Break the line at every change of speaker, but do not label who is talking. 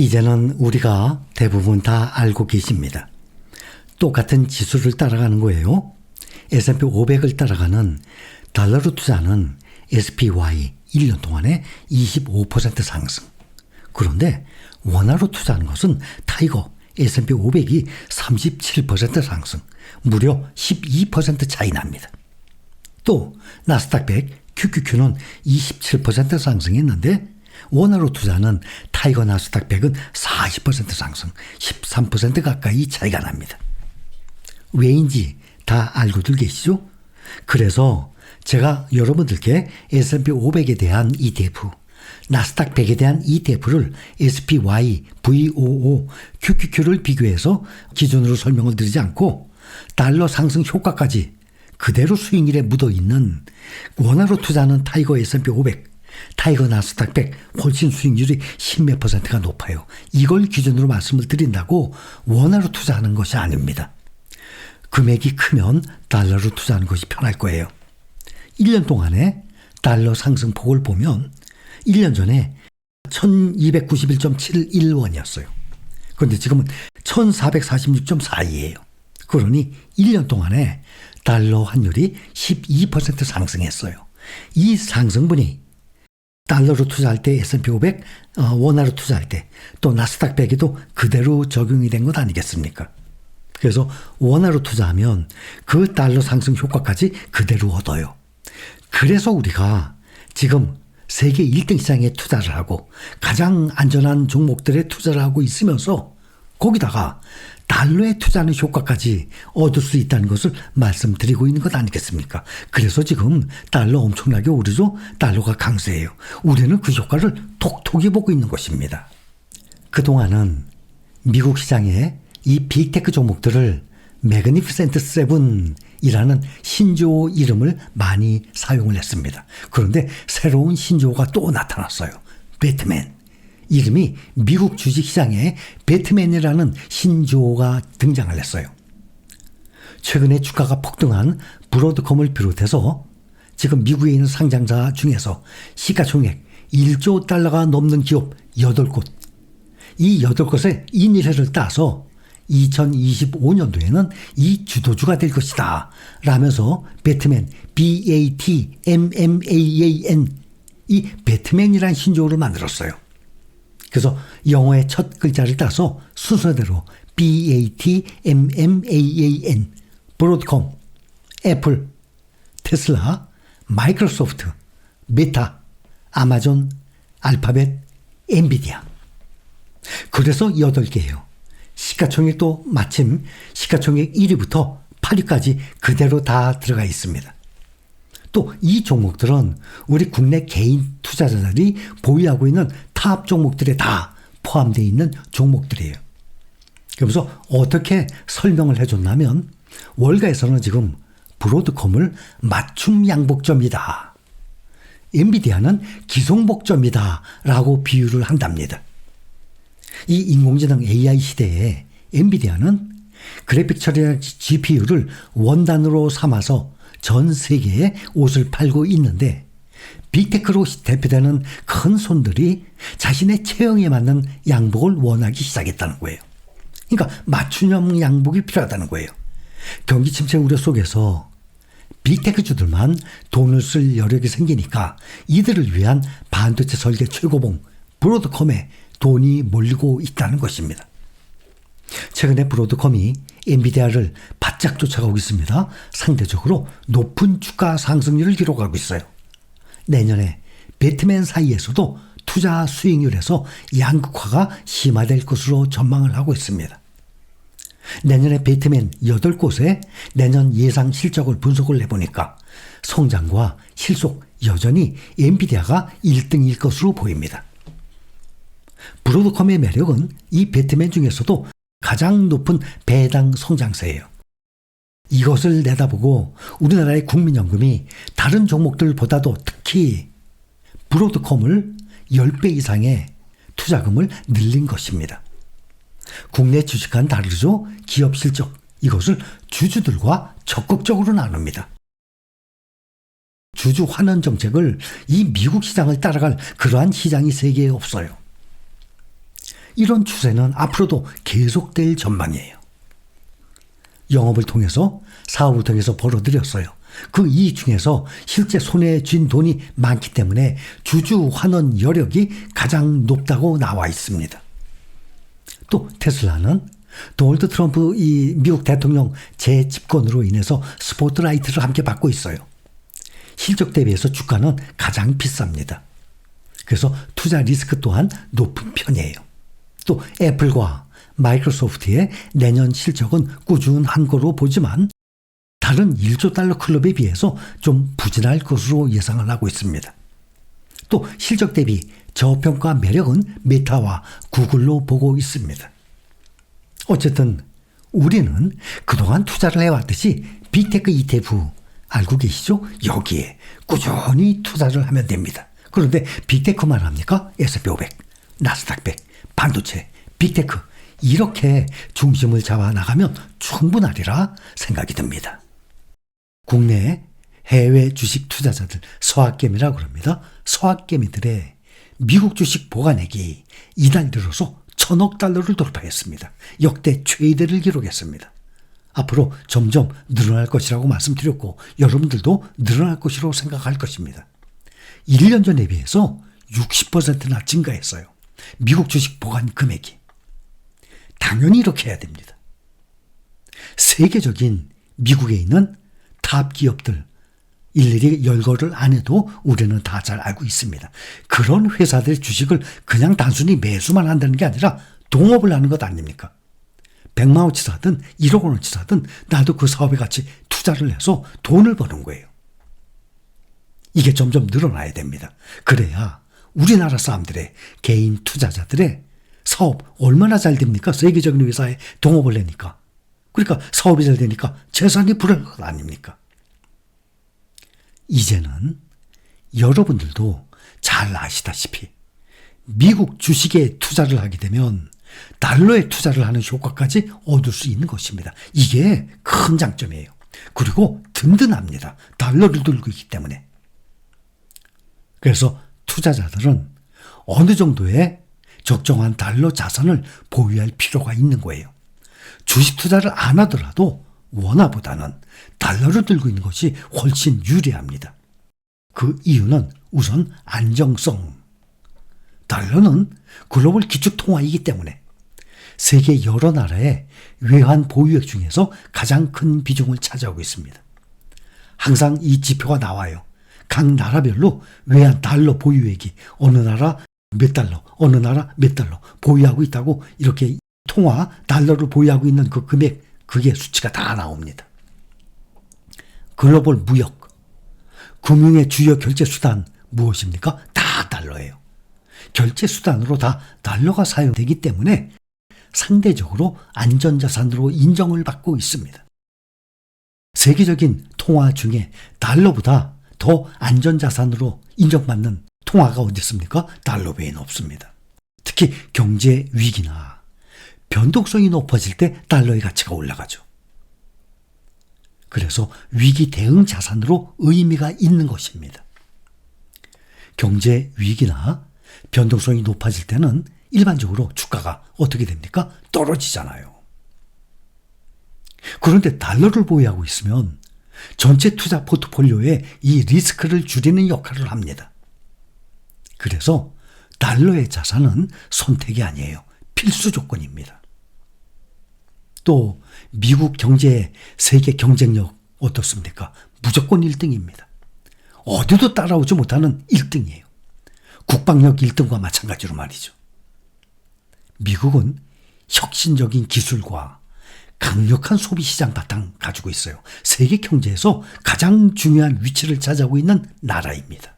이제는 우리가 대부분 다 알고 계십니다. 똑같은 지수를 따라가는 거예요. S&P 500을 따라가는 달러로 투자하는 SPY 1년 동안에 25% 상승. 그런데 원화로 투자하는 것은 타이거 S&P 500이 37% 상승, 무려 12% 차이 납니다. 또 나스닥 100 QQQ는 27% 상승했는데 원화로 투자하는 타이거 나스닥 100은 40% 상승, 13% 가까이 차이가 납니다. 왜인지 다 알고들 계시죠? 그래서 제가 여러분들께 S&P 500에 대한 ETF, 나스닥 100에 대한 ETF를 SPY, VOO, QQQ를 비교해서 기준으로 설명을 드리지 않고 달러 상승 효과까지 그대로 수익률에 묻어있는 원화로 투자하는 타이거 S&P 500, 타이거 나스닥 100 훨씬 수익률이 10몇 %가 높아요. 이걸 기준으로 말씀을 드린다고 원화로 투자하는 것이 아닙니다. 금액이 크면 달러로 투자하는 것이 편할 거예요. 1년 동안에 달러 상승폭을 보면 1년 전에 1291.71원이었어요. 그런데 지금은 1446.42예요. 그러니 1년 동안에 달러 환율이 12% 상승했어요. 이 상승분이 달러로 투자할 때 S&P 500, 원화로 투자할 때 또 나스닥 100에도 그대로 적용이 된 것 아니겠습니까? 그래서 원화로 투자하면 그 달러 상승 효과까지 그대로 얻어요. 그래서 우리가 지금 세계 1등 시장에 투자를 하고 가장 안전한 종목들에 투자를 하고 있으면서 거기다가 달러에 투자하는 효과까지 얻을 수 있다는 것을 말씀드리고 있는 것 아니겠습니까? 그래서 지금 달러 엄청나게 오르죠? 달러가 강세예요. 우리는 그 효과를 톡톡히 보고 있는 것입니다. 그동안은 미국 시장에 이 빅테크 종목들을 매그니피센트 세븐이라는 신조어 이름을 많이 사용을 했습니다. 그런데 새로운 신조어가 또 나타났어요. 배트맨. 이름이 미국 주식시장에 배트맨이라는 신조어가 등장을 했어요. 최근에 주가가 폭등한 브로드컴을 비롯해서 지금 미국에 있는 상장사 중에서 시가총액 1조 달러가 넘는 기업 8곳, 이 8곳의 인일회를 따서 2025년도에는 이 주도주가 될 것이다 라면서 배트맨, BATMMAAN, 이 배트맨이라는 신조어를 만들었어요. 그래서 영어의 첫 글자를 따서 순서대로 BATMMAAN, 브로드컴, 애플, 테슬라, 마이크로소프트, 메타, 아마존, 알파벳, 엔비디아. 그래서 8개예요. 시가총액도 마침 시가총액 1위부터 8위까지 그대로 다 들어가 있습니다. 또 이 종목들은 우리 국내 개인 투자자들이 보유하고 있는 탑 종목들에 다 포함되어 있는 종목들이에요. 그래서 어떻게 설명을 해줬냐면 월가에서는 지금 브로드컴을 맞춤 양복점이다, 엔비디아는 기성복점이다 라고 비유를 한답니다. 이 인공지능 AI 시대에 엔비디아는 그래픽 처리한 GPU를 원단으로 삼아서 전 세계에 옷을 팔고 있는데 빅테크로 대표되는 큰 손들이 자신의 체형에 맞는 양복을 원하기 시작했다는 거예요. 그러니까 맞춤형 양복이 필요하다는 거예요. 경기 침체 우려 속에서 빅테크주들만 돈을 쓸 여력이 생기니까 이들을 위한 반도체 설계 최고봉 브로드컴에 돈이 몰리고 있다는 것입니다. 최근에 브로드컴이 엔비디아를 바짝 쫓아가고 있습니다. 상대적으로 높은 주가 상승률을 기록하고 있어요. 내년에 배트맨 사이에서도 투자 수익률에서 양극화가 심화될 것으로 전망을 하고 있습니다. 내년에 배트맨 8곳의 내년 예상 실적을 분석을 해보니까 성장과 실속 여전히 엔비디아가 1등일 것으로 보입니다. 브로드컴의 매력은 이 배트맨 중에서도 가장 높은 배당 성장세예요. 이것을 내다보고 우리나라의 국민연금이 다른 종목들보다도 특히 브로드컴을 10배 이상의 투자금을 늘린 것입니다. 국내 주식과는 다르죠. 기업 실적, 이것을 주주들과 적극적으로 나눕니다. 주주 환원 정책을 이 미국 시장을 따라갈 그러한 시장이 세계에 없어요. 이런 추세는 앞으로도 계속될 전망이에요. 영업을 통해서 사업을 통해서 벌어들였어요. 그 이익 중에서 실제 손에 쥔 돈이 많기 때문에 주주 환원 여력이 가장 높다고 나와 있습니다. 또 테슬라는 도널드 트럼프 이 미국 대통령 재집권으로 인해서 스포트라이트를 함께 받고 있어요. 실적 대비해서 주가는 가장 비쌉니다. 그래서 투자 리스크 또한 높은 편이에요. 또 애플과 마이크로소프트의 내년 실적은 꾸준한 거로 보지만 다른 1조 달러 클럽에 비해서 좀 부진할 것으로 예상을 하고 있습니다. 또 실적 대비 저평가 매력은 메타와 구글로 보고 있습니다. 어쨌든 우리는 그동안 투자를 해왔듯이 빅테크 ETF 알고 계시죠? 여기에 꾸준히 투자를 하면 됩니다. 그런데 빅테크만 합니까? S&P 500, 나스닥 100, 반도체, 빅테크 이렇게 중심을 잡아 나가면 충분하리라 생각이 듭니다. 국내 해외 주식 투자자들 서학개미라고 그럽니다. 서학개미들의 미국 주식 보관액이 이달 들어서 1,000억 달러를 돌파했습니다. 역대 최대를 기록했습니다. 앞으로 점점 늘어날 것이라고 말씀드렸고 여러분들도 늘어날 것이라고 생각할 것입니다. 1년 전에 비해서 60%나 증가했어요. 미국 주식 보관 금액이. 당연히 이렇게 해야 됩니다. 세계적인 미국에 있는 탑 기업들 일일이 열거를 안 해도 우리는 다 잘 알고 있습니다. 그런 회사들 주식을 그냥 단순히 매수만 한다는 게 아니라 동업을 하는 것 아닙니까? 100만 원치 사든 1억 원어치 사든 나도 그 사업에 같이 투자를 해서 돈을 버는 거예요. 이게 점점 늘어나야 됩니다. 그래야 우리나라 사람들의 개인 투자자들의 사업 얼마나 잘 됩니까? 세계적인 회사에 동업을 하니까. 그러니까 사업이 잘 되니까 재산이 불어날 것 아닙니까? 이제는 여러분들도 잘 아시다시피 미국 주식에 투자를 하게 되면 달러에 투자를 하는 효과까지 얻을 수 있는 것입니다. 이게 큰 장점이에요. 그리고 든든합니다. 달러를 들고 있기 때문에. 그래서 투자자들은 어느 정도의 적정한 달러 자산을 보유할 필요가 있는 거예요. 주식 투자를 안 하더라도 원화보다는 달러를 들고 있는 것이 훨씬 유리합니다. 그 이유는 우선 안정성. 달러는 글로벌 기축통화이기 때문에 세계 여러 나라의 외환 보유액 중에서 가장 큰 비중을 차지하고 있습니다. 항상 이 지표가 나와요. 각 나라별로 외환 달러 보유액이 어느 나라 몇 달러, 어느 나라 몇 달러 보유하고 있다고 이렇게 통화 달러를 보유하고 있는 그 금액, 그게 수치가 다 나옵니다. 글로벌 무역, 금융의 주요 결제 수단 무엇입니까? 다 달러예요. 결제 수단으로 다 달러가 사용되기 때문에 상대적으로 안전자산으로 인정을 받고 있습니다. 세계적인 통화 중에 달러보다 더 안전자산으로 인정받는 통화가 어디 있습니까? 달러 외에는 없습니다. 특히 경제 위기나 변동성이 높아질 때 달러의 가치가 올라가죠. 그래서 위기 대응 자산으로 의미가 있는 것입니다. 경제 위기나 변동성이 높아질 때는 일반적으로 주가가 어떻게 됩니까? 떨어지잖아요. 그런데 달러를 보유하고 있으면 전체 투자 포트폴리오에 이 리스크를 줄이는 역할을 합니다. 그래서 달러의 자산은 선택이 아니에요. 필수 조건입니다. 또 미국 경제의 세계 경쟁력 어떻습니까? 무조건 1등입니다. 어디도 따라오지 못하는 1등이에요. 국방력 1등과 마찬가지로 말이죠. 미국은 혁신적인 기술과 강력한 소비시장 바탕 가지고 있어요. 세계 경제에서 가장 중요한 위치를 차지하고 있는 나라입니다.